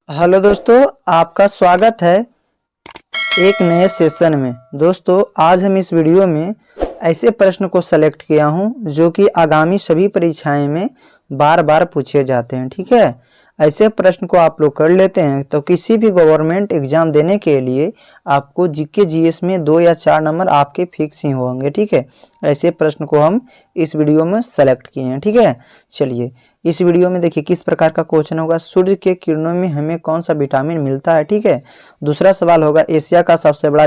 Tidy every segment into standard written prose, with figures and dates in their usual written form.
Hello दोस्तों, आपका स्वागत है एक नए सेशन में। दोस्तों, आज हम इस वीडियो में ऐसे प्रश्न को सेलेक्ट किया हूं जो कि आगामी सभी परीक्षाएं में बार बार पूछे जाते हैं। ठीक है, ऐसे प्रश्न को आप लोग कर लेते हैं तो किसी भी गवर्नमेंट एग्जाम देने के लिए आपको जीके जीएस में 2 या 4 नंबर आपके फिक्स ही होंगे। ठीक है, ऐसे प्रश्न को हम इस वीडियो में सेलेक्ट किए हैं। ठीक है, चलिए इस वीडियो में देखिए किस प्रकार का क्वेश्चन होगा। सूर्य के किरणों में हमें कौन सा विटामिन मिलता है। ठीक है, दूसरा सवाल होगा एशिया का सबसे बड़ा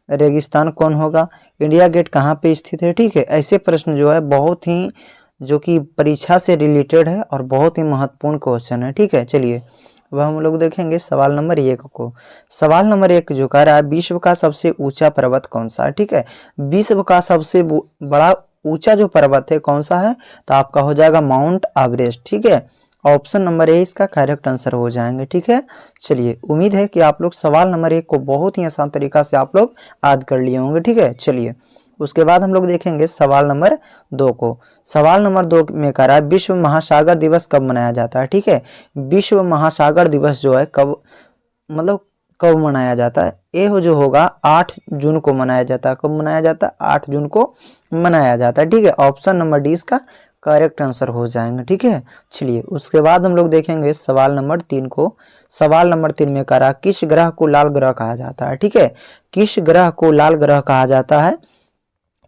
रेगिस्तान कौन होगा। इंडिया गेट कहाँ पे स्थित है। ठीक है, ऐसे प्रश्न जो है बहुत ही जो कि परीक्षा से रिलेटेड है और बहुत ही महत्वपूर्ण क्वेश्चन है। ठीक है, चलिए अब हम लोग देखेंगे सवाल नंबर 1 को। सवाल नंबर 1 जो कह रहा है विश्व का सबसे ऊंचा पर्वत कौन सा है। ठीक है, विश्व का सबसे बड़ा ऊंचा जो पर्वत है कौन सा है, तो आपका हो जाएगा माउंट एवरेस्ट। ठीक है, ऑप्शन नंबर ए इसका करेक्ट आंसर हो जाएंगे। ठीक है, चलिए उम्मीद है कि आप लोग सवाल नंबर 1 को बहुत ही आसान तरीका से आप लोग याद कर लिए होंगे। ठीक है, चलिए उसके बाद हम लोग देखेंगे सवाल नंबर 2 को। सवाल नंबर 2 में कह रहा है विश्व महासागर दिवस कब मनाया जाता है। ठीक है, विश्व महासागर दिवस जो है कब कब मनाया जाता है। ये जो होगा 8 जून को मनाया जाता है। कब मनाया जाता है, 8 जून को मनाया जाता है। ठीक है, ऑप्शन नंबर डी इसका करेक्ट आंसर हो जाएंगे। ठीक है, चलिए उसके बाद हम लोग देखेंगे सवाल नंबर 3 को। सवाल नंबर 3 में कह रहा किस ग्रह को लाल ग्रह कहा जाता है। ठीक है, किस ग्रह को लाल ग्रह कहा जाता है,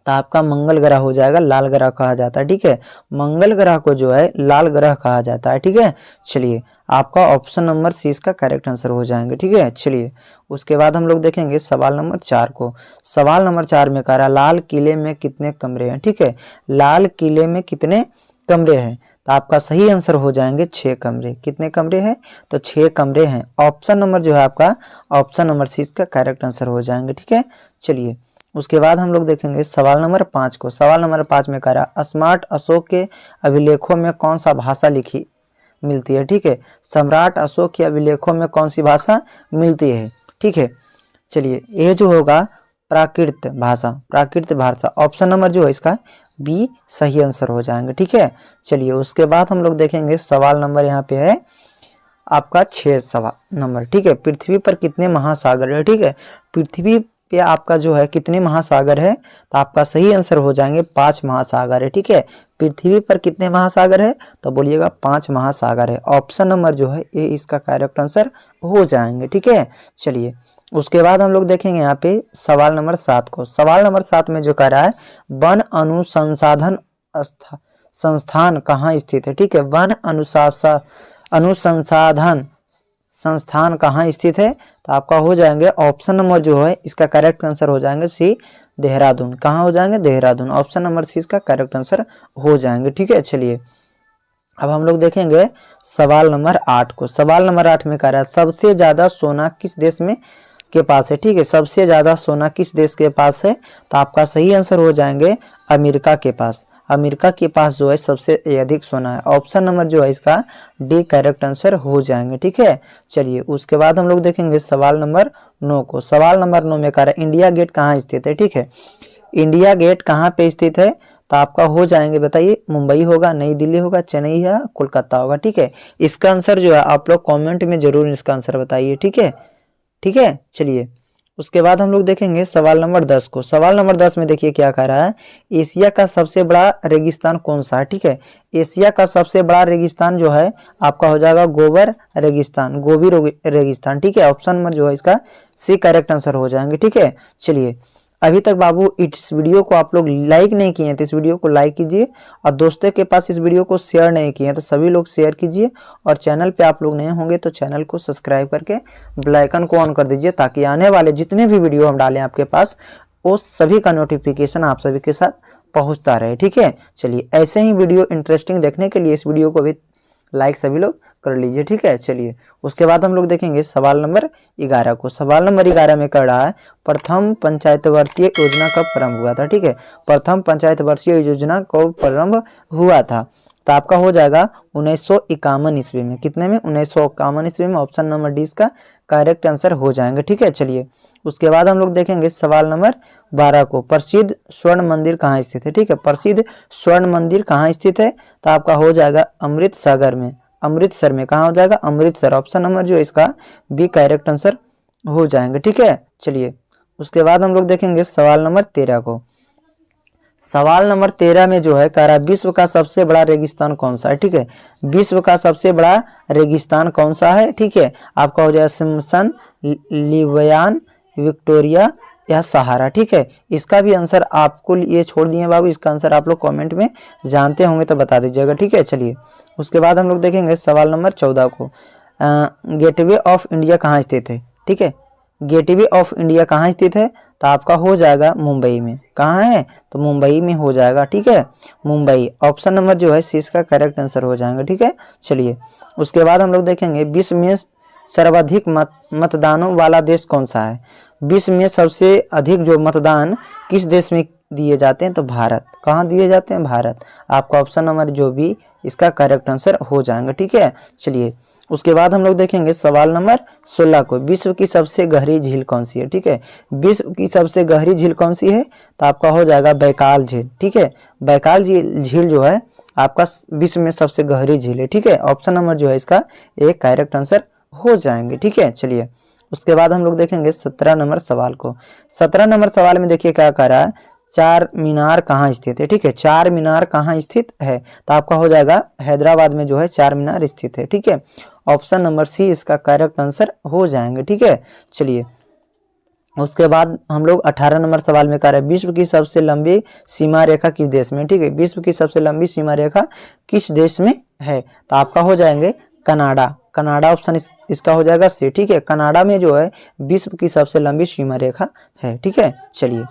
तो आपका मंगल ग्रह हो जाएगा, लाल ग्रह कहा जाता है। ठीक है, मंगल ग्रह को जो है लाल ग्रह कहा जाता है। ठीक है, चलिए आपका ऑप्शन नंबर सी इसका करेक्ट आंसर हो जाएंगे। ठीक है, चलिए उसके बाद हम लोग देखेंगे सवाल नंबर 4 को। सवाल नंबर 4 में कह रहा लाल किले में कितने कमरे हैं। ठीक है, लाल किले में कितने कमरे हैं, तो आपका सही आंसर हो जाएंगे 6 कमरे। कितने कमरे हैं, तो 6 कमरे हैं। ऑप्शन नंबर जो है आपका ऑप्शन नंबर सी इसका करेक्ट आंसर हो जाएंगे। ठीक है, चलिए उसके बाद हम लोग देखेंगे सवाल नंबर 5 को। सवाल नंबर 5 में कह रहा स्मार्ट अशोक के अभिलेखों में कौन सा भाषा लिखी मिलती है। ठीक है, सम्राट अशोक के अभिलेखों में कौन सी भाषा मिलती है। ठीक है, चलिए ये जो होगा प्राकृत भाषा, प्राकृत भाषा। ऑप्शन नंबर जो है इसका बी सही आंसर हो जाएंगे। ठीक है, चलिए उसके बाद हम लोग देखेंगे सवाल नंबर यहाँ पे है आपका 6 सवाल नंबर। ठीक है, पृथ्वी पर कितने महासागर है। ठीक है, पृथ्वी पे आपका जो है कितने महासागर है, तो आपका सही आंसर हो जाएंगे 5 महासागर है। ठीक है, पृथ्वी पर कितने महासागर है, तो बोलिएगा 5 महासागर है। ऑप्शन नंबर जो है ये इसका करेक्ट आंसर हो जाएंगे। ठीक है, चलिए उसके बाद हम लोग देखेंगे यहाँ पे सवाल नंबर 7 को। सवाल नंबर 7 में जो कह रहा है वन अनुसंसाधन संस्थान कहाँ स्थित है। ठीक है, वन अनुसंसाधन संस्थान कहाँ स्थित है, तो आपका हो जाएंगे ऑप्शन नंबर जो है इसका करेक्ट आंसर हो जाएंगे सी देहरादून। कहाँ हो जाएंगे, देहरादून। ऑप्शन नंबर सी इसका करेक्ट आंसर हो जाएंगे। ठीक है, चलिए अब हम लोग देखेंगे सवाल नंबर 8 को। सवाल नंबर 8 में कह रहा है सबसे ज्यादा सोना किस देश में के पास है। ठीक है, सबसे ज्यादा सोना किस देश के पास है, तो आपका सही आंसर हो जाएंगे अमेरिका के पास। अमेरिका के पास जो है सबसे अधिक सोना है। ऑप्शन नंबर जो है इसका डी करेक्ट आंसर हो जाएंगे। ठीक है, चलिए उसके बाद हम लोग देखेंगे सवाल नंबर 9 को। सवाल नंबर 9 में कह रहा है इंडिया गेट कहाँ स्थित है। ठीक है, इंडिया गेट कहाँ पे स्थित है, तो आपका हो जाएंगे बताइए मुंबई होगा, नई दिल्ली होगा, चेन्नई है, कोलकाता होगा। ठीक है, इसका आंसर जो है आप लोग कमेंट में जरूर इसका आंसर बताइए। ठीक है, ठीक है, चलिए उसके बाद हम लोग देखेंगे सवाल नंबर 10 को। सवाल नंबर 10 में देखिए क्या कह रहा है एशिया का सबसे बड़ा रेगिस्तान कौन सा है। ठीक है, एशिया का सबसे बड़ा रेगिस्तान जो है आपका हो जाएगा गोबर रेगिस्तान, गोबी रेगिस्तान। ठीक है, ऑप्शन नंबर जो है इसका सी करेक्ट आंसर हो जाएंगे। ठीक है, चलिए अभी तक बाबू इस वीडियो को आप लोग लाइक नहीं किए हैं तो इस वीडियो को लाइक कीजिए, और दोस्तों के पास इस वीडियो को शेयर नहीं किए हैं तो सभी लोग शेयर कीजिए, और चैनल पे आप लोग नए होंगे तो चैनल को सब्सक्राइब करके बेल आइकन को ऑन कर दीजिए, ताकि आने वाले जितने भी वीडियो हम डालें आपके पास वो सभी का नोटिफिकेशन आप सभी के साथ पहुँचता रहे। ठीक है, चलिए ऐसे ही वीडियो इंटरेस्टिंग देखने के लिए इस वीडियो को भी लाइक सभी लोग कर लीजिए। ठीक है, चलिए उसके बाद हम लोग देखेंगे सवाल नंबर 11 को। सवाल नंबर 11 में कर रहा है प्रथम पंचायत वर्षीय योजना कब प्रारंभ हुआ था। ठीक है, प्रथम पंचायत वर्षीय योजना कब प्रारंभ हुआ था, तो आपका हो जाएगा 1951 ईस्वी में। कितने में, 1951 ईस्वी में। ऑप्शन नंबर डी इसका करेक्ट आंसर हो जाएंगे। ठीक है, चलिए उसके बाद हम लोग देखेंगे सवाल नंबर 12 को। प्रसिद्ध स्वर्ण मंदिर कहाँ स्थित है। ठीक है, प्रसिद्ध स्वर्ण मंदिर कहाँ स्थित है, तो आपका हो जाएगा अमृत सागर में। अमृतसर में। कहाँ हो जाएगा? अमृतसर। ऑप्शन नंबर जो है इसका बी करेक्ट आंसर हो जाएंगे। ठीक है, चलिए उसके बाद हम लोग देखेंगे सवाल नंबर 13 को। सवाल नंबर 13 में जो है कह रहा है विश्व का सबसे बड़ा रेगिस्तान कौन सा है। ठीक है, विश्व का सबसे बड़ा रेगिस्तान कौन सा है? ठीक है, आपका हो जाएगा सिम्पसन, लिबियान, विक्टोरिया या सहारा। ठीक है, इसका भी आंसर आपको ये छोड़ दिए बाबू, इसका आंसर आप लोग कमेंट में जानते होंगे तो बता दीजिएगा। ठीक है, चलिए उसके बाद हम लोग देखेंगे सवाल नंबर 14 को। गेटवे ऑफ इंडिया कहाँ स्थित है? ठीक है, गेटवे ऑफ इंडिया कहाँ स्थित है? तो आपका हो जाएगा मुंबई में। कहाँ है? तो मुंबई में हो जाएगा। ठीक है, मुंबई। ऑप्शन नंबर जो है सी इसका करेक्ट आंसर हो जाएगा। ठीक है, चलिए उसके बाद हम लोग देखेंगे विश्व में सर्वाधिक मतदानों वाला देश कौन सा है? विश्व में सबसे अधिक जो मतदान किस देश में दिए जाते हैं? तो भारत। कहाँ दिए जाते हैं? भारत। आपका ऑप्शन नंबर जो भी इसका करेक्ट आंसर हो जाएगा। ठीक है, चलिए उसके बाद हम लोग देखेंगे सवाल नंबर 16 को। विश्व की सबसे गहरी झील कौन सी है? ठीक है, विश्व की सबसे गहरी झील कौन सी है? तो आपका हो जाएगा बैकाल झील। ठीक है, बैकाल झील जो है आपका विश्व में सबसे गहरी झील है। ठीक है, ऑप्शन नंबर जो है इसका एक करेक्ट आंसर हो जाएंगे। ठीक है, चलिए उसके बाद हम लोग देखेंगे 17 नंबर सवाल को। 17 नंबर सवाल में देखिए क्या कह रहा है, चार मीनार कहाँ स्थित है? ठीक है, चार मीनार कहाँ स्थित है? तो आपका हो जाएगा हैदराबाद में जो है चार मीनार स्थित है। ठीक है, ऑप्शन नंबर सी इसका करेक्ट आंसर हो जाएंगे। ठीक है, चलिए उसके बाद हम लोग 18 नंबर सवाल में कह रहे हैं विश्व की सबसे लंबी सीमा रेखा किस देश में? ठीक है, विश्व की सबसे लंबी सीमा रेखा किस देश में है? तो आपका हो जाएंगे कनाडा। कनाडा ऑप्शन इसका हो जाएगा सी। ठीक है, कनाडा में जो है विश्व की सबसे लंबी सीमा रेखा है। ठीक है, चलिए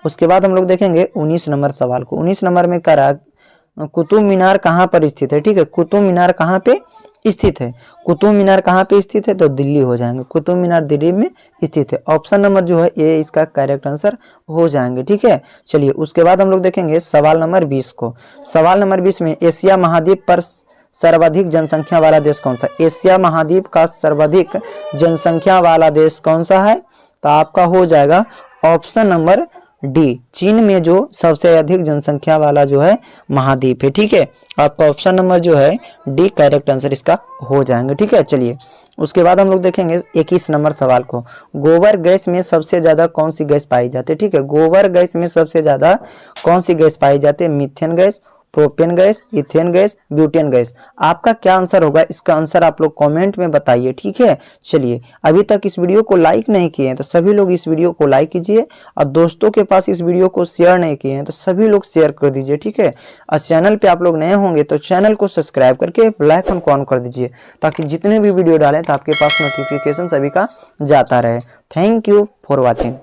उसके बाद हम लोग देखेंगे 19 नंबर सवाल को। 19 नंबर में कह रहा है कुतुब मीनार कहाँ पर स्थित है? ठीक है, कुतुब मीनार कहाँ पे स्थित है? कुतुब मीनार कहाँ पे स्थित है? तो दिल्ली हो जाएंगे। कुतुब मीनार दिल्ली में स्थित है। ऑप्शन नंबर जो है ये इसका करेक्ट आंसर हो जाएंगे। ठीक है, चलिए उसके बाद हम लोग देखेंगे सवाल नंबर 20 को। सवाल नंबर 20 में एशिया महाद्वीप पर सर्वाधिक जनसंख्या वाला देश कौन सा? एशिया महाद्वीप का सर्वाधिक जनसंख्या वाला देश कौन सा है? तो आपका हो जाएगा ऑप्शन नंबर डी, चीन में जो सबसे अधिक जनसंख्या वाला जो है महाद्वीप है। ठीक है, आपका ऑप्शन नंबर जो है डी करेक्ट आंसर इसका हो जाएंगे। ठीक है, चलिए उसके बाद हम लोग देखेंगे 21 नंबर सवाल को। गोबर गैस में सबसे ज्यादा कौन सी गैस पाई जाती है? ठीक है, गोबर गैस में सबसे ज्यादा कौन सी गैस पाई जाती है? Methane gas, propane gas, ethane gas, butane gas. आपका क्या आंसर होगा? इसका आंसर आप लोग कमेंट में बताइए। ठीक है, चलिए अभी तक इस वीडियो को लाइक नहीं किए हैं तो सभी लोग इस वीडियो को लाइक कीजिए और दोस्तों के पास इस वीडियो को शेयर नहीं किए हैं तो सभी लोग शेयर कर दीजिए। ठीक है, और चैनल पे आप लोग नए होंगे तो चैनल को सब्सक्राइब करके बेल आइकन को ऑन कर दीजिए ताकि जितने भी वीडियो डालें तो आपके पास नोटिफिकेशन सभी का जाता रहे। Thank you for watching.